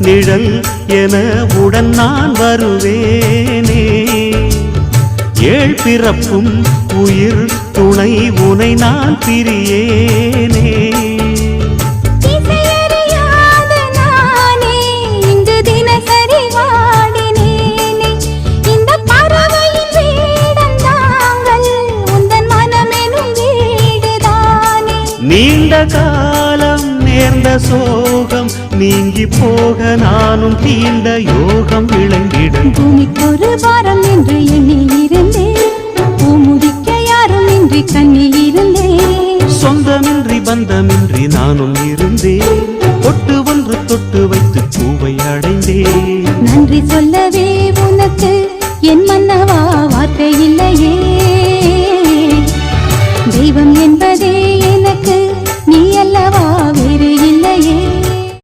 நிழல் என உடன் நான் வருவேனே. ஏழ் பிறப்பும் உயிர் துணை உனை நான் பிரியேனே. நீண்ட காலம் நேர்ந்த சோகம் நீங்கி போக நானும் தீண்ட யோகம் விளங்கிடும். பூமிக்கொரு வாரம் என்று எண்ணி இருந்தேன், பூமுதிக்க யாரும் இன்றி கண்ணி இருந்தேன். சொந்தமின்றி பந்தமின்றி நானும் இருந்தேன்.